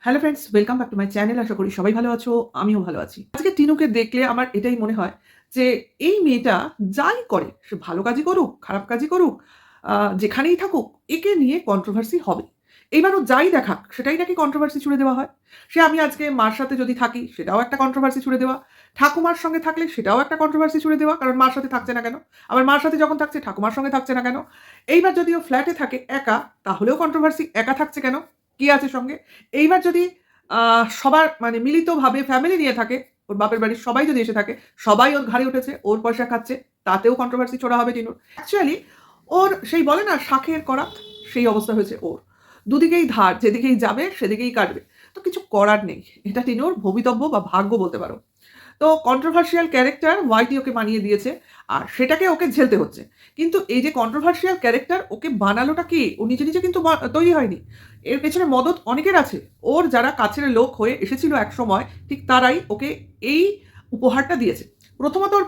Hello friends, welcome back to my channel. আশা করি সবাই ভালো আছো, আমিও ভালো আছি। আজকে টিনুকে দেখলে আমার এটাই মনে হয় যে এই মেয়েটা যাই করে, সে ভালো কাজই করুক, খারাপ কাজই করুক, যেখানেই থাকুক, একে নিয়ে কন্ট্রোভার্সি হবে। এইবার ও যাই দেখাক সেটাই নাকি কন্ট্রোভার্সি ছুড়ে দেওয়া হয়। সে আমি আজকে মার সাথে যদি থাকি সেটাও একটা কন্ট্রোভার্সি ছুড়ে দেওয়া, ঠাকুমার সঙ্গে থাকলে সেটাও একটা কন্ট্রোভার্সি ছুড়ে দেওয়া, কারণ মার সাথে থাকছে না কেন, আবার মার সাথে যখন থাকছে ঠাকুমার সঙ্গে থাকছে না কেন। এইবার যদি ও ফ্ল্যাটে থাকে একা, তাহলেও কন্ট্রোভার্সি, একা থাকছে কেন, কি আছে সঙ্গে। এইবার যদি সবার মানে মিলিতভাবে ফ্যামিলি নিয়ে থাকে, ওর বাপের বাড়ির সবাই যদি এসে থাকে, সবাই ওর ঘাড়ে উঠেছে, ওর পয়সা খাচ্ছে, তাতেও কন্ট্রোভার্সি ছোড়া হবে টিনুর। অ্যাকচুয়ালি ওর সেই বলে না শাঁখের করাত, সেই অবস্থা হয়েছে ওর। দুদিকেই ধার, যেদিকেই যাবে সেদিকেই কাটবে। তো কিছু করার নেই, এটা টিনুর ভবিতব্য বা ভাগ্য বলতে পারো। তো কন্ট্রোভার্সিয়াল ক্যারেক্টার ওয়াইটি ওকে বানিয়ে দিয়েছে, আর সেটাকে ওকে ঝেলতে হচ্ছে। কিন্তু এই যে কন্ট্রোভার্সিয়াল ক্যারেক্টার ওকে বানালোটা কি, ও নিজে নিজে কিন্তু তৈরি হয়নি। এর পেছনে মদত অনেকের আছে। ওর যারা কাছের লোক হয়ে এসেছিল এক সময়, ঠিক তারাই ওকে এই উপহারটা দিয়েছে। প্রথমত ওর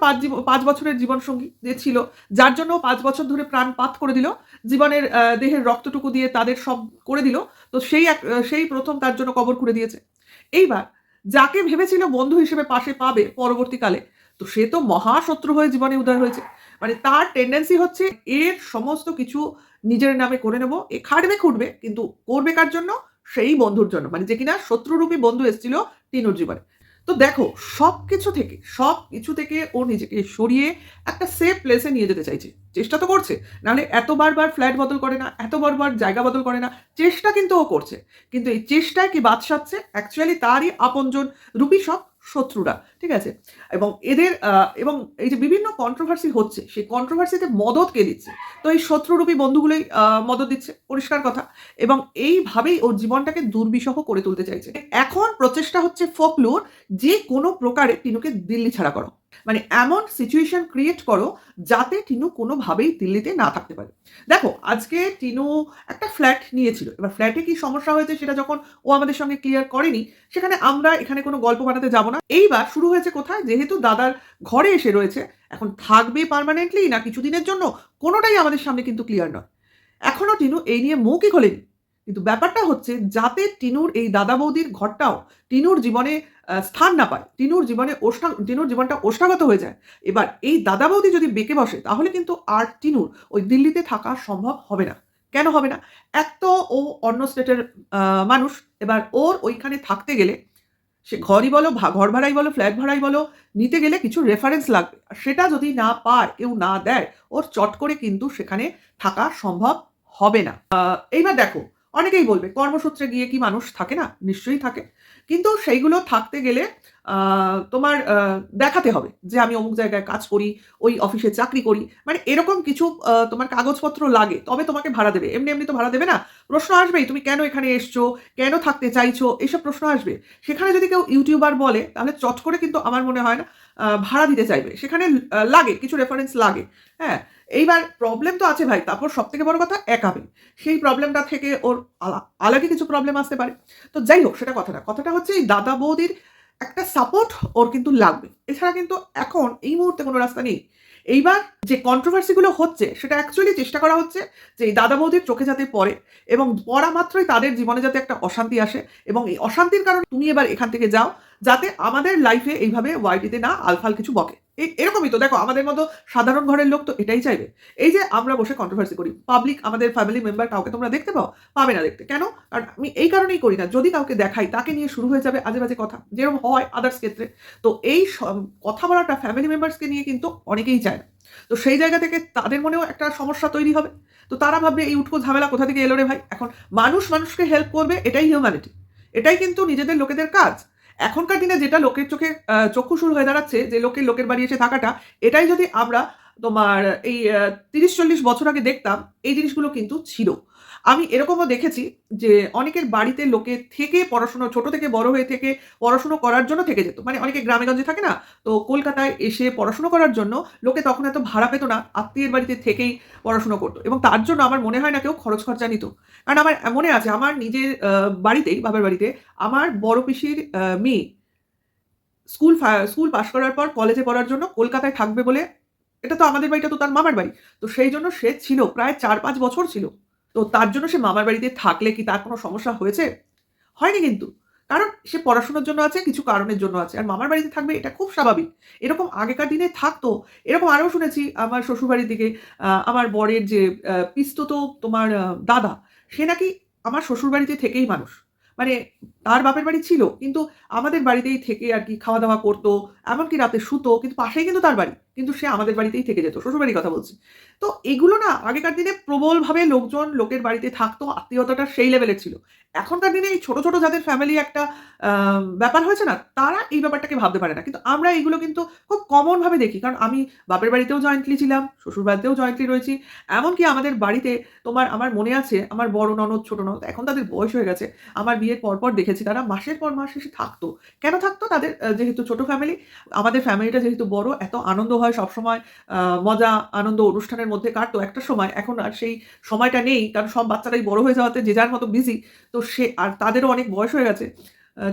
5 বছরের জীবনসঙ্গী যে ছিল, যার জন্য ও 5 বছর ধরে প্রাণপাত করে দিল, জীবনের দেহের রক্তটুকু দিয়ে তাদের সব করে দিল। তো সেই প্রথম তার জন্য কবর খুঁড়ে দিয়েছে। এইবার যাকে ভেবেছিল বন্ধু হিসেবে পাশে পাবে পরবর্তীকালে, তো সে তো মহাশত্রু হয়ে জীবনে উদয় হয়েছে। মানে তার টেন্ডেন্সি হচ্ছে এর সমস্ত কিছু নিজের নামে করে নেব। এ খাটবে খুঁটবে, কিন্তু করবে কার জন্য? সেই বন্ধুর জন্য, মানে যে কিনা শত্রুরূপী বন্ধু এসেছিল টিনুর জীবনে। তো দেখো, সব কিছু থেকে ও নিজেকে সরিয়ে একটা সেফ প্লেসে নিয়ে যেতে চাইছে। চেষ্টা তো করছে, নাহলে এত বারবার ফ্ল্যাট বদল করে না, এত বারবার জায়গা বদল করে না। চেষ্টা কিন্তু ও করছে, কিন্তু এই চেষ্টায় কি বাদ সাধছে? অ্যাকচুয়ালি তারই আপনজন রূপী সব শত্রুরা, ঠিক আছে? এবং এদের এবং এই যে বিভিন্ন কন্ট্রোভার্সি হচ্ছে, সেই কন্ট্রোভার্সিতে মদত কে দিচ্ছে? তো এই শত্রুরূপী বন্ধুগুলোই মদত দিচ্ছে, পরিষ্কার কথা। এবং এইভাবেই ওর জীবনটাকে দুর্বিষহ করে তুলতে চাইছে। এখন প্রচেষ্টা হচ্ছে ফোকলুর, যে কোনো প্রকারে টিনুকে দিল্লি ছাড়া করো। মানে এমন সিচুয়েশন ক্রিয়েট করো যাতে টিনু কোনোভাবেই দিল্লিতে না থাকতে পারে। দেখো, আজকে টিনু একটা ফ্ল্যাট নিয়েছিল, এবার ফ্ল্যাটে কি সমস্যা হয়েছে সেটা যখন ও আমাদের সঙ্গে ক্লিয়ার করেনি, সেখানে আমরা এখানে কোনো গল্প বানাতে যাব না। এইবার শুরু হয়েছে কোথায়? যেহেতু দাদার ঘরে এসে রয়েছে, এখন থাকবে পার্মানেন্টলি না কিছুদিনের জন্য, কোনোটাই আমাদের সামনে কিন্তু ক্লিয়ার নয়। এখনো টিনু এই নিয়ে মুখই খোলেনি। কিন্তু ব্যাপারটা হচ্ছে যাতে টিনুর এই দাদা বৌদির ঘরটাও টিনুর জীবনে স্থান না পায়, টিনুর জীবনটা ওষ্ঠাগত হয়ে যায়। এবার এই দাদা বৌদি যদি বেঁকে বসে, তাহলে কিন্তু আর টিনুর ওই দিল্লিতে থাকা সম্ভব হবে না। কেন হবে না? এক তো ও অন্য স্টেটের মানুষ। এবার ওর ওইখানে থাকতে গেলে, সে ঘরই বলো, ঘর ভাড়াই বলো, ফ্ল্যাট ভাড়াই বলো, নিতে গেলে কিছু রেফারেন্স লাগবে। আর সেটা যদি না পায়, কেউ না দেয়, ওর চট করে কিন্তু সেখানে থাকা সম্ভব হবে না। এইবার দেখো, অনেকেই বলবে কর্মসূত্রে গিয়ে কি মানুষ থাকে না? নিশ্চয়ই থাকে। কিন্তু সেইগুলো থাকতে গেলে তোমার দেখাতে হবে যে আমি অমুক জায়গায় কাজ করি, ওই অফিসে চাকরি করি। মানে এরকম কিছু তোমার কাগজপত্র লাগে, তবে তোমাকে ভাড়া দেবে। এমনি এমনি তো ভাড়া দেবে না। প্রশ্ন আসবেই, তুমি কেন এখানে এসছো, কেন থাকতে চাইছো, এইসব প্রশ্ন আসবে। সেখানে যদি কেউ ইউটিউবার বলে, তাহলে চট করে কিন্তু আমার মনে হয় না ভাড়া দিতে চাইবে। সেখানে লাগে, কিছু রেফারেন্স লাগে। হ্যাঁ, এইবার প্রবলেম তো আছে ভাই। তারপর সবথেকে বড় কথা, একাবে। সেই প্রবলেমটা থেকে ওর আলাদা কিছু প্রবলেম আসতে পারে। তো যাই হোক, সেটা কথা না। কথাটা হচ্ছে এই দাদা বৌদির একটা সাপোর্ট ওর কিন্তু লাগবে। এছাড়া কিন্তু এখন এই মুহূর্তে কোনো রাস্তা নেই। এইবার যে কন্ট্রোভার্সি গুলো হচ্ছে, সেটা অ্যাকচুয়ালি চেষ্টা করা হচ্ছে যে এই দাদা বৌদির চোখে যাতে পড়ে, এবং পড়া মাত্রই তাদের জীবনে যাতে একটা অশান্তি আসে, এবং এই অশান্তির কারণে তুমি এবার এখান থেকে যাও, যাতে আমাদের লাইফে এইভাবে ওয়াইটিতে না আলফাল কিছু বকে। এরকমই তো দেখো, আমাদের মতো সাধারণ ঘরের লোক তো এটাই চাইবে। এই যে আমরা বসে কন্ট্রোভার্সি করি, পাবলিক আমাদের ফ্যামিলি মেম্বার কাউকে তোমরা দেখতে পাও? পাবে না দেখতে। কেন? কারণ আমি এই কারণেই করি না, যদি কাউকে দেখাই তাকে নিয়ে শুরু হয়ে যাবে আজে বাজে কথা, যেরকম হয় আদার্স ক্ষেত্রে। তো এই কথা বলাটা ফ্যামিলি মেম্বার্সকে নিয়ে কিন্তু অনেকেই চায় না। তো সেই জায়গা থেকে তাদের মনেও একটা সমস্যা তৈরি হবে। তো তারা ভাববে এই উটকো ঝামেলা কোথা থেকে এলো রে ভাই। এখন মানুষ মানুষকে হেল্প করবে, এটাই হিউম্যানিটি। এটাই কিন্তু নিজেদের লোকেদের কাজ। এখনকার দিনে যেটা লোকের চোখে চক্ষুশূল হয়ে দাঁড়াচ্ছে, যে লোকের বাড়ি এসে থাকাটা, এটাই যদি আমরা তোমার এই 30-40 বছর আগে দেখতাম, এই জিনিসগুলো কিন্তু ছিল। আমি এরকমও দেখেছি যে অনেকের বাড়িতে লোকে থেকে পড়াশোনা, ছোট থেকে বড় হয়ে থেকে পড়াশুনো করার জন্য থেকে যেত। মানে অনেকে গ্রামে-গঞ্জে থাকে না? তো কলকাতায় এসে পড়াশুনো করার জন্য লোকে তখন এত ভাড়া পেত না। আত্মীয়ের বাড়িতে থেকেই পড়াশুনো করত, এবং তার জন্য আমার মনে হয় না কেউ খরচ খরচা নিত। কারণ আমার মনে আছে, আমার নিজের বাড়িতেই, বাবার বাড়িতে আমার বড় পিসির মেয়ে স্কুল পাশ করার পর কলেজে পড়ার জন্য কলকাতায় থাকবে বলে, এটা তো আমাদের বাড়িটা তো তার মামার বাড়ি। তো সেই জন্য সে ছিল প্রায় 4-5 বছর ছিল। তো তার জন্য সে মামার বাড়িতে থাকলে কি তার কোনো সমস্যা হয়েছে? হয়নি কিন্তু। কারণ সে পড়াশোনার জন্য আছে, কিছু কারণের জন্য আছে। আর মামার বাড়িতে থাকবে এটা খুব স্বাভাবিক। এরকম আগেকার দিনে থাকতো। এরকম আরও শুনেছি আমার শ্বশুরবাড়ির দিকে আমার বরের যে পিসতুত তোমার দাদা, সে নাকি আমার শ্বশুরবাড়িতে থেকেই মানুষ। মানে তার বাপের বাড়ি ছিল, কিন্তু আমাদের বাড়িতেই থেকে আরকি খাওয়া-দাওয়া করতো। এমনকি রাতে শুতো। কিন্তু পাশেই কিন্তু তার বাড়ি। কিন্তু সে আমাদের বাড়িতেই থেকে যেত। শ্বশুরবাড়ির কথা বলছি। তো এগুলো না আগেকার দিনে প্রবলভাবে লোকজন লোকের বাড়িতে থাকতো। আত্মীয়তাটা সেই লেভেলের ছিল। এখনকার দিনে এই ছোট, ছোট যাদের ফ্যামিলি একটা আ ব্যাপার হয়েছে না? তারা এই ব্যাপারটাকে ভাবতে পারে না। কিন্তু আমরা এগুলো কিন্তু খুব কমন ভাবে দেখি। কারণ আমি বাপের বাড়িতেও জয়েন্টলি ছিলাম, শ্বশুরবাড়িতেও জয়েন্টলি রয়েছি। এমনকি আমাদের বাড়িতে আমার মনে আছে আমার বড় ননদ, ছোট ননদ এখন তাদের বয়স হয়ে গেছে। আমার বিয়ের পরপর দেখেছি তারা মাসের পর মাস এসে থাকতো। কেন থাকতো? তাদের যেহেতু ছোট ফ্যামিলি, আমাদের ফ্যামিলিটা যেহেতু বড়, এত আনন্দ হয় সবসময় মজা, আনন্দ অনুষ্ঠানের মধ্যে কাটতো একটা সময়। এখন আর সেই সময়টা নেই। কারণ সব বাচ্চারাই বড় হয়ে যাওয়াতে যে যার মতো বিজি। তো আর তাদেরও অনেক বয়স হয়ে গেছে।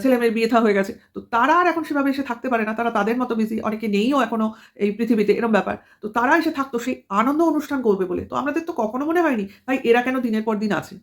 ছেলেমেয়ের বিয়ে-থা হয়ে গেছে। তো তারা আর এখন সেভাবে এসে থাকতে পারে না। তারা তাদের মতো বিজি। অনেকে নেইও এখনো এই পৃথিবীতে, এরম ব্যাপার। তো তারা এসে থাকতো সেই আনন্দ অনুষ্ঠান করবে বলে। তো আমাদের তো কখনো মনে হয়নি, ভাই এরা কেন দিনের পর দিন আছে?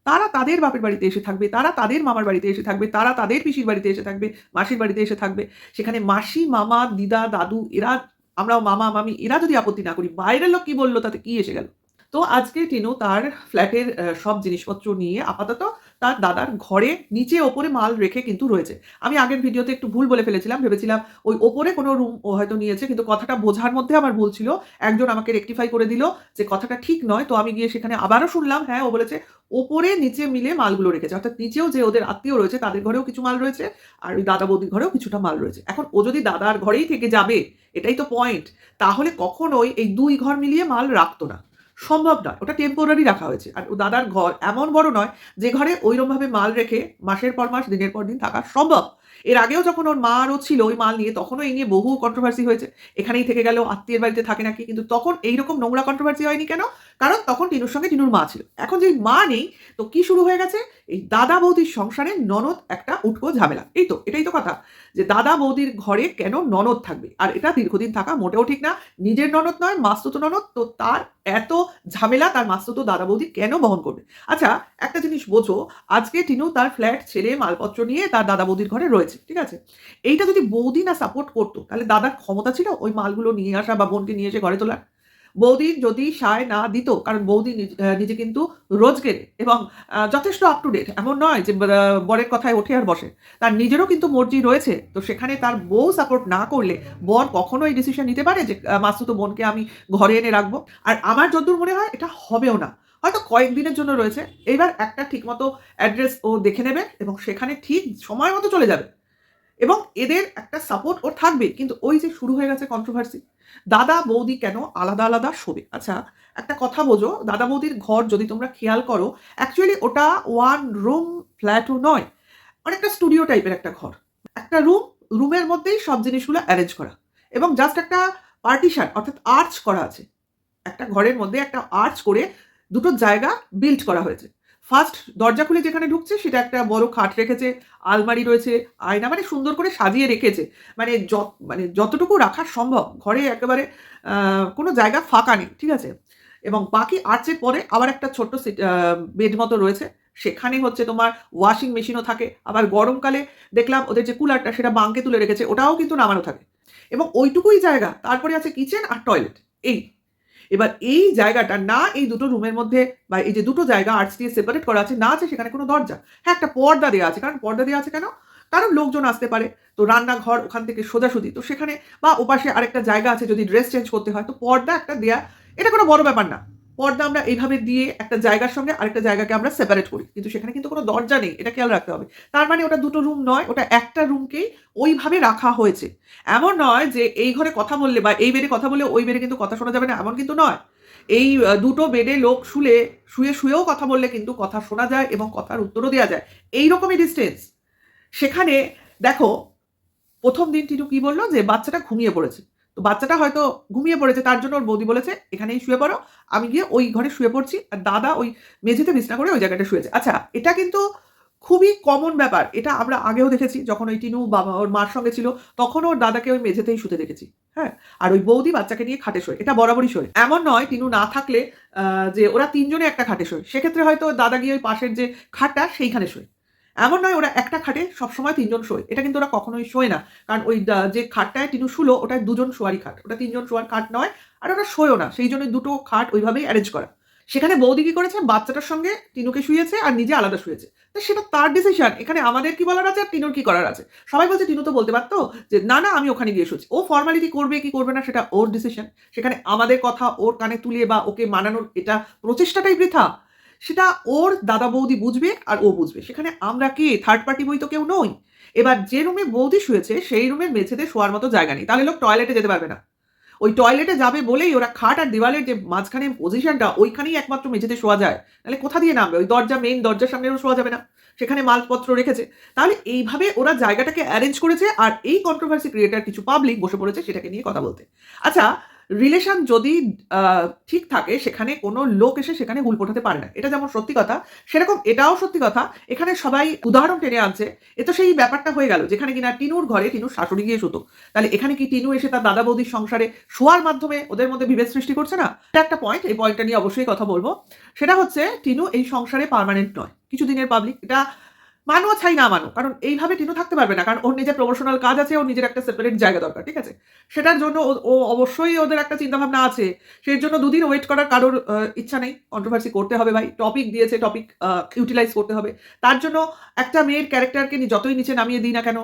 তারা তাদের বাপের বাড়িতে এসে থাকবে, তারা তাদের মামার বাড়িতে এসে থাকবে, তারা তাদের পিসির বাড়িতে এসে থাকবে, মাসির বাড়িতে এসে থাকবে। সেখানে মাসি, মামা, দিদা, দাদু এরা, আমরাও মামা, মামি এরা যদি আপত্তি না করি, বাইরের লোক কি বলল তাতে কি এসে গেল? তো আজকে টিনু তার ফ্ল্যাটের সব জিনিসপত্র নিয়ে আপাতত তার দাদার ঘরে নিচে ওপরে মাল রেখে কিন্তু রয়েছে। আমি আগের ভিডিওতে একটু ভুল বলে ফেলেছিলাম। ভেবেছিলাম ওই ওপরে কোনো রুম ও হয়তো নিয়েছে। কিন্তু কথাটা বোঝার মধ্যে আমার ভুল ছিল। একজন আমাকে রেকটিফাই করে দিল যে কথাটা ঠিক নয়। তো আমি গিয়ে সেখানে আবারও শুনলাম, হ্যাঁ, ও বলেছে ওপরে নিচে মিলে মালগুলো রেখেছে। অর্থাৎ নিচেও যে ওদের আত্মীয় রয়েছে তাদের ঘরেও কিছু মাল রয়েছে, আর ওই দাদা বৌদির ঘরেও কিছুটা মাল রয়েছে। এখন ও যদি দাদার ঘরেই থেকে যাবে, এটাই তো পয়েন্ট। তাহলে কখনোই এই ২ ঘর মিলিয়ে মাল রাখতো না। সম্ভব নয়। ওটা টেম্পোরারি রাখা হয়েছে। আর ও দাদার ঘর এমন বড় নয় যে ঘরে ঐরমভাবে মাল রেখে মাসের পর মাস, দিনের পর দিন থাকা সম্ভব। এর আগেও যখন ওর মা আরও ছিল ওই মাল নিয়ে, তখনও এই নিয়ে বহু কন্ট্রোভার্সি হয়েছে। এখানেই থেকে গেল, আত্মীয়ের বাড়িতে থাকে নাকি। কিন্তু তখন এইরকম নোংরা কন্ট্রোভার্সি হয়নি কেন? কারণ তখন টিনুর সঙ্গে টিনুর মা ছিল। এখন যেই মা নেই, তো কি শুরু হয়ে গেছে? এই দাদা বৌদির সংসারে ননদ একটা উটকো ঝামেলা। এই তো, এটাই তো কথা। যে দাদা বৌদির ঘরে কেন ননদ থাকবে? আর এটা দীর্ঘদিন থাকা মোটেও ঠিক না। নিজের ননদ নয়, মাসতুতো ননদ। তো তার এত ঝামেলা তার মাসতুতো দাদা বৌদি কেন বহন করবে? আচ্ছা, একটা জিনিস বোঝো, আজকে টিনু তার ফ্ল্যাট ছেড়ে মালপত্র নিয়ে তার দাদা বৌদির ঘরে রয়েছে। ঠিক আছে? এইটা যদি বৌদি না সাপোর্ট করতো, তাহলে দাদার ক্ষমতা ছিল ওই মালগুলো নিয়ে আসা বা বোনকে নিয়ে এসে ঘরে তোলার? বৌদি যদি সায় না দিত, কারণ বৌদি নিজে কিন্তু রোজগেরে এবং যথেষ্ট আপ টু ডেট। এমন নয় যে বরের কথায় ওঠে আর বসে। তার নিজেরও কিন্তু মর্জি রয়েছে। তো সেখানে তার বউ সাপোর্ট না করলে বর কখনো এই ডিসিশন নিতে পারে যে মাসতুতো বোনকে আমি ঘরে এনে রাখবো? আর আমার যতদূর মনে হয় এটা হবেও না। হয়তো কয়েকদিনের জন্য রয়েছে। এইবার একটা ঠিকমতো অ্যাড্রেস ও দেখে নেবে এবং সেখানে ঠিক সময় মতো চলে যাবে। এবং এদের একটা সাপোর্ট ওর থাকবে। কিন্তু ওই যে শুরু হয়ে গেছে কন্ট্রোভার্সি। দাদা বৌদি কেন আলাদা, আলাদা শোবে? আচ্ছা, একটা কথা বোঝো, দাদা বৌদির ঘর যদি তোমরা খেয়াল করো, অ্যাকচুয়ালি ওটা 1 রুম ফ্ল্যাটও নয়। অনেকটা স্টুডিও টাইপের একটা ঘর। একটা রুম, রুমের মধ্যেই সব জিনিসগুলো এরেঞ্জ করা। এবং জাস্ট একটা পার্টিশন অর্থাৎ আর্চ করা আছে। একটা ঘরের মধ্যে একটা আর্চ করে দুটো জায়গা বিল্ড করা হয়েছে। ফার্স্ট দরজা খুলে যেখানে ঢুকছে সেটা একটা বড় খাট রেখেছে, আলমারি রয়েছে, আয়না, মানে সুন্দর করে সাজিয়ে রেখেছে। মানে মানে যতটুকু রাখা সম্ভব। ঘরে একেবারে কোনো জায়গা ফাঁকা নেই। ঠিক আছে? এবং বাকি আর্চের পরে আবার একটা ছোট্ট বেড মতো রয়েছে। সেখানে হচ্ছে তোমার ওয়াশিং মেশিনও থাকে। আবার গরমকালে দেখলাম ওদের যে কুলারটা সেটা বাঙ্কে তুলে রেখেছে, ওটাও কিন্তু নামানো থাকে। এবং ওইটুকুই জায়গা। তারপরে আছে কিচেন আর টয়লেট। এই এবার এই জায়গাটা না এই দুটো রুমের মধ্যে বা এই যে দুটো জায়গা আর্টস দিয়ে সেপারেট করা আছে, না আছে সেখানে কোনো দরজা। হ্যাঁ, একটা পর্দা দেওয়া আছে। কারণ পর্দা দেওয়া আছে কেন? কারণ লোকজন আসতে পারে। তো রান্নাঘর ওখান থেকে সোজাসুজি। তো সেখানে বা ওপাশে আরেকটা জায়গা আছে যদি ড্রেস চেঞ্জ করতে হয়। তো পর্দা একটা দেয়া, এটা কোনো বড় ব্যাপার না। পর্দা আমরা এইভাবে দিয়ে একটা জায়গার সঙ্গে আরেকটা জায়গাকে আমরা সেপারেট করি। কিন্তু সেখানে কিন্তু কোনো দরজা নেই। এটা খেয়াল রাখতে হবে। তার মানে ওটা দুটো রুম নয়, ওটা একটা রুমকেই ওইভাবে রাখা হয়েছে। এমন নয় যে এই ঘরে কথা বললে বা এই বেডে কথা বললে ওই বেডে কিন্তু কথা শোনা যাবে না, এমন কিন্তু নয়। এই দুটো বেডে লোক শুয়েও কথা বললে কিন্তু কথা শোনা যায় এবং কথার উত্তরও দেয়া যায়। এইরকমই ডিসটেন্স। সেখানে দেখো, ১ম দিন টিটু কি বলল? যে বাচ্চাটা ঘুমিয়ে পড়েছে। তো বাচ্চাটা হয়তো ঘুমিয়ে পড়েছে, তার জন্য ওর বৌদি বলেছে, "এখানেই শুয়ে পড়ো।" আমি গিয়ে ওই ঘরে শুয়ে পড়ছি। আর দাদা ওই মেঝেতে বিছানা করে ওই জায়গাটায় শুয়েছে। আচ্ছা, এটা কিন্তু খুবই কমন ব্যাপার। এটা আমরা আগেও দেখেছি। যখন ওই টিনু ওর মার সঙ্গে ছিল, তখনও ওর দাদাকে ওই মেঝেতেই শুতে দেখেছি। হ্যাঁ? আর ওই বৌদি বাচ্চাকে নিয়ে খাটে শোয়। এটা বরাবরই শোয়। এমন নয় টিনু না থাকলে যে ওরা ৩ জনে একটা খাটে শোয়। সেক্ষেত্রে হয়তো ওর দাদা গিয়ে ওই পাশের যে খাটটা সেইখানে শোয়। এমন নয় ওরা একটা খাটে সবসময় ৩ জন শোয়। এটা কিন্তু ওরা কখনোই শোয় না। কারণ ওই যে খাটটায় টিনু শুলো ওটা ২ জন শোয়ারই খাট। ওটা ৩ জন শোয়ার খাট নয়। আর ওরা শোয়ও না। সেইজন্য ২ টো খাট ওইভাবেই এরেঞ্জ করা। সেখানে বৌদি কি করেছে? বাচ্চাটার সঙ্গে টিনুকে শুইয়েছে আর নিজে আলাদা শুয়েছে। তো সেটা তার ডিসিশন। এখানে আমাদের কি বলার আছে আর টিনুর কি করার আছে? সবাই বলছে টিনু তো বলতে পারত যে, "না, না আমি ওখানে গিয়ে শুচ্ছি।" ও ফর্মালিটি করবে কি করবে না সেটা ওর ডিসিশন। সেখানে আমাদের কথা ওর কানে তুলে বা ওকে মানানোর এটা প্রচেষ্টাটাই বৃথা। সেটা ওর দাদা বৌদি বুঝবে আর ও বুঝবে। সেখানে আমরা কে? থার্ড পার্টি বই তো কেউ নই। এবার যে রুমে বৌদি শুয়েছে সেই রুমের মেঝেতে শোয়ার মতো জায়গা নেই। তাহলে লোক টয়লেটে যেতে পারবে না। ওই টয়লেটে যাবে বলেই ওরা খাট আর দেওয়ালের যে মাঝখানে পজিশনটা ওইখানেই একমাত্র মেঝেতে শোয়া যায়। নাহলে কোথা দিয়ে নামবে? ওই মেইন দরজার সামনেও শোয়া যাবে না। সেখানে মালপত্র রেখেছে। তাহলে এইভাবে ওরা জায়গাটাকে এরেঞ্জ করেছে আর এই কন্ট্রোভার্সি ক্রিয়েটর কিছু পাবলিক বসে পড়েছে সেটাকে নিয়ে কথা বলতে। আচ্ছা, রিলেশন যদি আ ঠিক থাকে সেখানে কোনো লোক এসে সেখানে হুল ফোটাতে পারে না। এটা যেমন সত্যি কথা, সেরকম এটাও সত্যি কথা। এখানে সবাই উদাহরণ টেনে আনছে। এ তো সেই ব্যাপারটা হয়ে গেল যেখানে কিনা টিনুর ঘরে টিনুর শাশুড়ি গিয়ে শুতো। তাহলে এখানে কি টিনু এসে তার দাদা বৌদির সংসারে শোয়ার মাধ্যমে ওদের মধ্যে বিভেদ সৃষ্টি করছে না? এটা একটা পয়েন্ট। এই পয়েন্টটা নিয়ে অবশ্যই কথা বলব। সেটা হচ্ছে টিনু এই সংসারে পার্মানেন্ট নয়। কিছুদিনের পাবলিক। এটা মানো ছাই না মানো। কারণ এইভাবে টিনু থাকতে পারবে না। কারণ ওর নিজের প্রমোশনাল কাজ আছে, ওর নিজের একটা সেপারেট জায়গা দরকার। ঠিক আছে? সেটার জন্য ও অবশ্যই ওদের একটা চিন্তাভাবনা আছে। সেই জন্য ২ দিন ওয়েট করার কারোর ইচ্ছা নেই। কন্ট্রোভার্সি করতে হবে ভাই। টপিক দিয়েছে, টপিক ইউটিলাইজ করতে হবে। তার জন্য একটা মেয়ের ক্যারেক্টারকে যতই নিচে নামিয়ে দিই না কেন,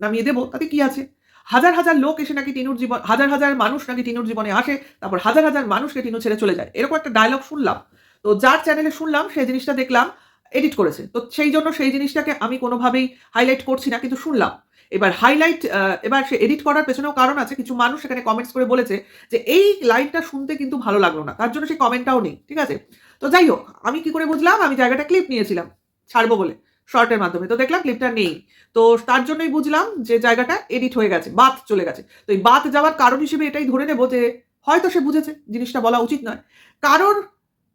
নামিয়ে দেব, তাতে কি আছে? হাজার, হাজার লোক এসে নাকি টিনুর জীবন হাজার, হাজার মানুষ নাকি টিনুর জীবনে আসে, তারপর হাজার, হাজার মানুষকে টিনু ছেড়ে চলে যায়। এরকম একটা ডায়ালগ শুনলাম। তো যার চ্যানেলে শুনলাম সেই জিনিসটা দেখলাম এডিট করেছে। তো সেই জন্য সেই জিনিসটাকে আমি কোনোভাবেই হাইলাইট করছি না কিন্তু শুনলাম। এবার এবার সে এডিট করার পেছনেও কারণ আছে। কিছু মানুষ সেখানে কমেন্টস করে বলেছে যে, "এই লাইনটা শুনতে কিন্তু ভালো লাগলো না।" তার জন্য সেই কমেন্টটাও নেই। ঠিক আছে? তো যাই হোক, আমি কি করে বুঝলাম? আমি জায়গাটা ক্লিপ নিয়েছিলাম ছাড়বো বলে শর্টের মাধ্যমে। তো দেখলাম ক্লিপটা নেই। তো তার জন্যই বুঝলাম যে জায়গাটা এডিট হয়ে গেছে। বাদ চলে গেছে। তো এই বাদ যাওয়ার কারণ হিসেবে এটাই ধরে নেব যে হয়তো সে বুঝেছে জিনিসটা বলা উচিত নয়। কারোর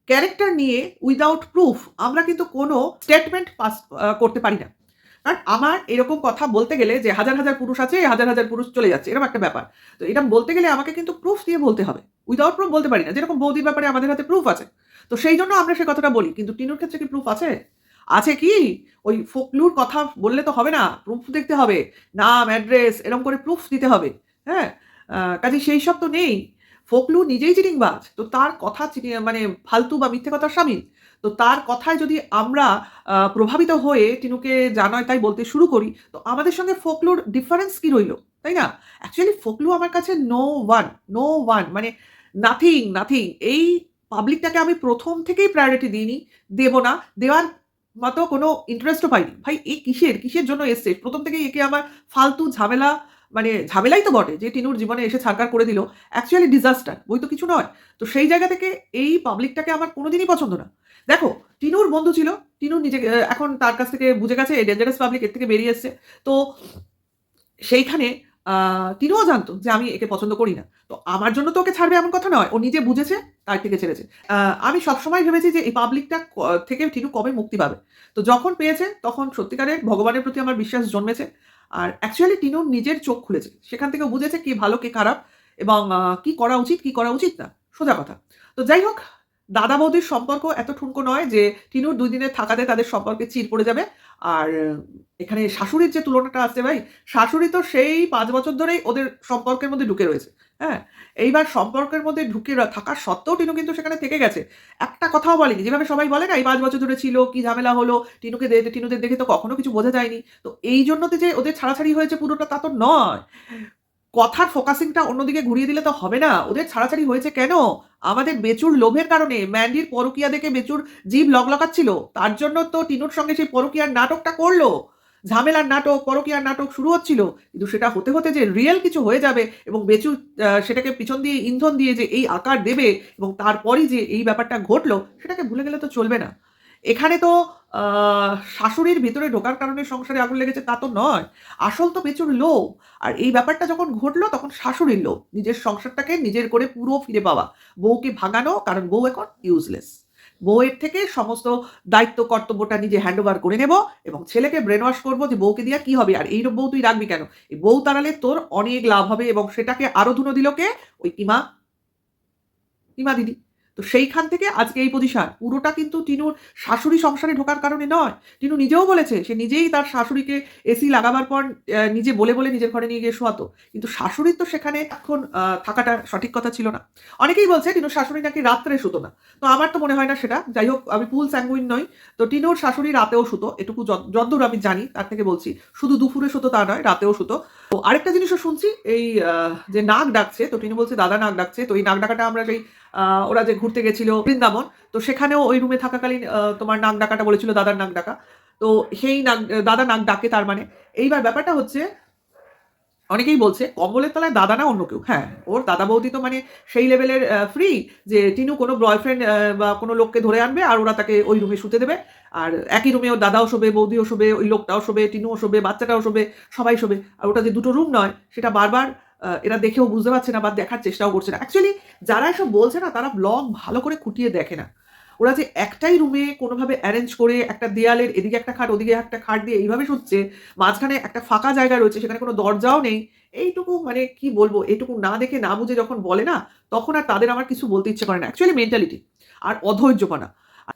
ক্যারেক্টার নিয়ে উইথআউট প্রুফ আমরা কিন্তু কোনো স্টেটমেন্ট পাস করতে পারি না। কারণ আমার এরকম কথা বলতে গেলে যে হাজার, হাজার পুরুষ আছে, হাজার, হাজার পুরুষ চলে যাচ্ছে। এরকম একটা ব্যাপার। তো এটা বলতে গেলে আমাকে কিন্তু প্রুফ দিয়ে বলতে হবে। উইথআউট প্রুফ বলতে পারি না। যেরকম বৌদির ব্যাপারে আমাদের হাতে প্রুফ আছে। তো সেইজন্য আমরা সে কথাটা বলি। কিন্তু টিনুর ক্ষেত্রে কি প্রুফ আছে? আছে কি? ওই ফোকলুর কথা বললে তো হবে না। প্রুফ দেখতে হবে। নাম, অ্যাড্রেস এরকম করে প্রুফ দিতে হবে। হ্যাঁ? কাজেই সেই সব তো নেই। ফোকলু নিজেই চিটিংবাজ। তো তার কথা মানে ফালতু বা মিথ্যে কথার শামিল। তো তার কথায় যদি আমরা প্রভাবিত হয়ে টিনুকে যা নয় তাই বলতে শুরু করি, তো আমাদের সঙ্গে ফোকলুর ডিফারেন্স কি রইল? তাই না? অ্যাকচুয়ালি ফোকলু আমার কাছে নো ওয়ান মানে নাথিং, নাথিং। এই পাবলিকটাকে আমি ১ম থেকেই প্রায়োরিটি দিইনি, দেব না। দেওয়ার মতো কোনো ইন্টারেস্টও পাইনি। ভাই এ কিসের জন্য এসছে? ১ম থেকেই একে আমার ফালতু ঝামেলা মানে ঝামেলাই তো বটে যে টিনুর জীবনে এসে ছারকার করে দিল। Actually disaster. বই তো কিছু নয়। তো সেই জায়গা থেকে এই পাবলিকটাকে আমার কোনোদিনই পছন্দ না। দেখো, টিনুর বন্ধু ছিল। টিনু নিজে এখন তার কাছ থেকে বুঝে গেছে এই ডেঞ্জারাস পাবলিক এর থেকে বেরিয়ে এসছে। তো সেইখানে আ টিনুও জানতো যে আমি একে পছন্দ করি না। তো আমার জন্য তো ওকে ছাড়বে এমন কথা নয়। ও নিজে বুঝেছে, তাই থেকে ছেড়েছে। আ আমি সবসময় ভেবেছি যে এই পাবলিকটা থেকে টিনু কবে মুক্তি পাবে। তো যখন পেয়েছে তখন সত্যিকারের ভগবানের প্রতি আমার বিশ্বাস জন্মেছে। আর অ্যাকচুয়ালি টিনুর নিজের চোখ খুলেছে। সেখান থেকে বুঝেছে কে ভালো কে খারাপ এবং কি করা উচিত, কি করা উচিত না। সোজা কথা। তো যাই হোক, দাদা বৌদির সম্পর্ক এত ঠুনকো নয় যে টিনুর ২ দিনের থাকাতে তাদের সম্পর্কে চির পড়ে যাবে। আর এখানে শাশুড়ির যে তুলনাটা আসছে ভাই, শাশুড়ি তো সেই ৫ বছর ধরেই ওদের সম্পর্কের মধ্যে ঢুকে রয়েছে। হ্যাঁ? এইবার সম্পর্কের মধ্যে ঢুকে থাকা সত্ত্বেও টিনু কিন্তু সেখানে থেকে গেছে। একটা কথাও বলেনি। যেভাবে সবাই বলে না এই ৫ বছর ধরে ছিল, কি ঝামেলা হলো, টিনুদের দেখে তো কখনো কিছু বোঝা যায়নি। তো এইজন্যতে যে ওদের ছাড়াছাড়ি হয়েছে পুরোটা তা তো নয়। কথার ফোকাসিংটা অন্যদিকে ঘুরিয়ে দিলে তো হবে না। ওদের ছাড়াছাড়ি হয়েছে কেন? আমাদের বেচুর লোভের কারণে। ম্যান্ডির পরকীয়া দেখে বেচুর জিভ লকলকাচ্ছিল। তার জন্য তো টিনুর সঙ্গে সেই পরকীয়ার নাটকটা করল। ঝামেলার নাটক, পরকীয়ার নাটক শুরু হচ্ছিল। কিন্তু সেটা হতে, হতে যে রিয়াল কিছু হয়ে যাবে এবং বেচু সেটাকে পিছন দিয়ে ইন্ধন দিয়ে যে এই আকার দেবে এবং তারপরই যে এই ব্যাপারটা ঘটল, সেটাকে ভুলে গেলে তো চলবে না। এখানে তো আ শাশুড়ির ভিতরে ঢোকার কারণে সংসারে আগুন লেগেছে তা তো নয়। আসল তো বেচুর লোভ। আর এই ব্যাপারটা যখন ঘটলো তখন শাশুড়ির লোভ। নিজের সংসারটাকে নিজের করে পুরো ফিরে পাওয়া। বউকে ভাগানো কারণ বউ এখন ইউজলেস। বউয়ের থেকে সমস্ত দায়িত্ব কর্তব্যটা নিজে হ্যান্ড ওভার করে নেব এবং ছেলেকে ব্রেন ওয়াশ করব যে বউকে দিয়া কি হবে? আর এইরূপ বউ তুই রাখবি কেন? এই বউ তাড়ালে তোর অনেক লাভ হবে এবং সেটাকে আরো ধুনো দিল কে? ওই কিমা দিদি। তো সেইখান থেকে আজকে এই পজিশন। পুরোটা কিন্তু টিনুর শাশুড়ি সংসারে ঢোকার কারণে নয়। টিনু নিজেও বলেছে সে নিজেই তার শাশুড়িকে এসি লাগাবার পর নিজে বলে, বলে নিজের ঘরে নিয়ে গিয়ে শোয়াতো। কিন্তু শাশুড়ির তো সেখানে এখন থাকাটা সঠিক কথা ছিল না। অনেকেই বলছে টিনুর শাশুড়ি নাকি রাত্রে শুতো না। তো আমার তো মনে হয় না সেটা। যাই হোক আমি ফুল স্যাঙ্গুইন নই। তো টিনুর শাশুড়ি রাতেও শুতো। এটুকু যদ্দূর আমি জানি তার থেকে বলছি। শুধু দুপুরে শুতো তা নয়, রাতেও শুতো। তো আরেকটা জিনিসও শুনছি এই যে নাক ডাকছে, তো টিনু বলছে দাদা নাক ডাকছে। তো এই নাক ডাকাটা আমরা সেই ওরা যে ঘুরতে গেছিল বৃন্দাবন, তো সেখানেও ওই রুমে থাকাকালীন তোমার নাক ডাকাটা বলেছিল দাদার নাক ডাকা। তো সেই নাক দাদা নাক ডাকে তার মানে। এইবার ব্যাপারটা হচ্ছে অনেকেই বলছে কম্বলের তলায় দাদা না অন্য কেউ। হ্যাঁ, ওর দাদা বৌদি তো মানে সেই লেভেলের ফ্রি যে টিনু কোনো বয়ফ্রেন্ড বা কোনো লোককে ধরে আনবে আর ওরা তাকে ওই রুমে শুতে দেবে। আর একই রুমে ওর দাদাও শোবে, বৌদিও শোবে, ওই লোকটাও শোবে, টিনুও শোবে, বাচ্চাটাও শোবে, সবাই শোবে। আর ওটা যে দুটো রুম নয় সেটা বারবার এরা দেখেও বুঝতে পারছে না বা দেখার চেষ্টাও করছে না। অ্যাকচুয়ালি যারা এসব বলছে না তারা ব্লগ ভালো করে খুঁটিয়ে দেখে না। ওরা যে একটাই রুমে কোনোভাবে অ্যারেঞ্জ করে একটা দেয়ালের এদিকে একটা খাট ওদিকে একটা খাট দিয়ে এইভাবে শুচ্ছে, মাঝখানে একটা ফাঁকা জায়গা রয়েছে সেখানে কোনো দরজাও নেই। এইটুকু মানে কি বলবো, এইটুকু না দেখে না বুঝে যখন বলে না, তখন আর তাদের আমার কিছু বলতে ইচ্ছে করে না। অ্যাকচুয়ালি মেন্টালিটি আর অধৈর্যপনা।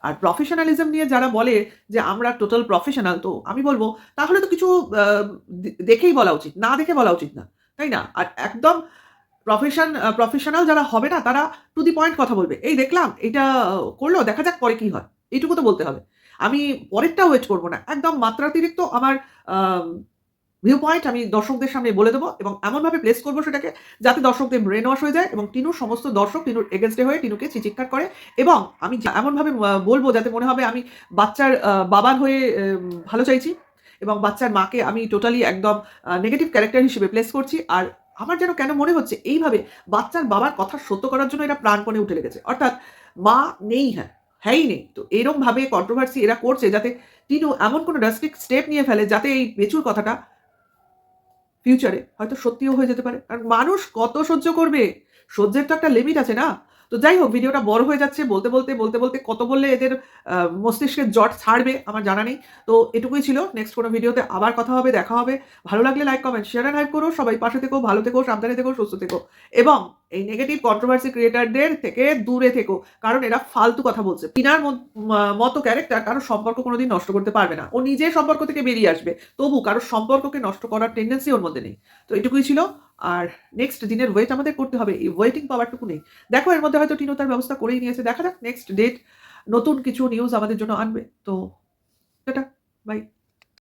আর প্রফেশনালিজম নিয়ে যারা বলে যে আমরা টোটাল প্রফেশনাল, তো আমি বলব তাহলে তো কিছু দেখেই বলা উচিত, না দেখে বলা উচিত না। তাই না? আর একদম প্রফেশনাল যারা হবে না তারা টু দি পয়েন্ট কথা বলবে। এই দেখলাম এইটা করলো, দেখা যাক পরে কি হয়। এইটুকু তো বলতে হবে। আমি পরেরটা ওয়েট করব না। একদম মাত্রাতিরিক্ত আমার আ ভিউ পয়েন্ট আমি দর্শকদের সামনে বলে দেবো এবং এমনভাবে প্লেস করবো সেটাকে যাতে দর্শকদের ব্রেন ওয়াশ হয়ে যায় এবং টিনুর সমস্ত দর্শক টিনুর এগেইনস্টে হয়ে টিনুকে চিৎকার করে এবং আমি এমনভাবে বলবো যাতে মনে হবে আমি বাচ্চার বাবার হয়ে ভালো চাইছি এবং বাচ্চার মাকে আমি টোটালি একদম নেগেটিভ ক্যারেক্টার হিসেবে প্লেস করছি। আর আমার যেন কেন মনে হচ্ছে এইভাবে বাচ্চার বাবার কথা সত্য করার জন্য এরা প্রাণপণে উঠে লেগেছে। অর্থাৎ মা নেই, হ্যাঁই নেই। তো এরমভাবে কন্ট্রোভার্সি এরা করছে যাতে টিনু এমন কোনো ড্রাস্টিক স্টেপ নিয়ে ফেলে যাতে এই পেঁচুর কথাটা ফিউচারে হয়তো সত্যিও হয়ে যেতে পারে। কারণ মানুষ কত সহ্য করবে? সহ্যের তো একটা লিমিট আছে না? তো যাই হোক ভিডিওটা বড় হয়ে যাচ্ছে। বলতে কত বললে এদের মস্তিষ্কের জট ছাড়বে আমার জানা নেই। তো এটুকুই ছিল। নেক্সট কোনো ভিডিওতে আবার কথা হবে, দেখা হবে। ভালো লাগলে like, comment, share and hype করো। সবাই পাশে থেকো, ভালো থেকো, সাবধানে থেকো, সুস্থ থেকো। এবং এই নেগেটিভ কন্ট্রোভার্সি ক্রিয়েটরদের থেকে দূরে থেকো। কারণ এরা ফালতু কথা বলছে। টিনার মতো ক্যারেক্টার কারো সম্পর্ক কোনোদিন নষ্ট করতে পারবে না। ও নিজে সম্পর্ক থেকে বেরিয়ে আসবে। তবু কারো সম্পর্ককে নষ্ট করার টেনডেন্সি ওর মধ্যে নেই। তো এটুকুই ছিল। আর নেক্সট দিনের ওয়েট আমাদের করতে হবে। এই ওয়েটিং পাওয়ারটুকু নেই। দেখো এর মধ্যে হয়তো টিনু তার ব্যবস্থা করেই নিয়েছে। দেখা যাক নেক্সট ডেট নতুন কিছু নিউজ আমাদের জন্য আনবে। তো টাটা, বাই।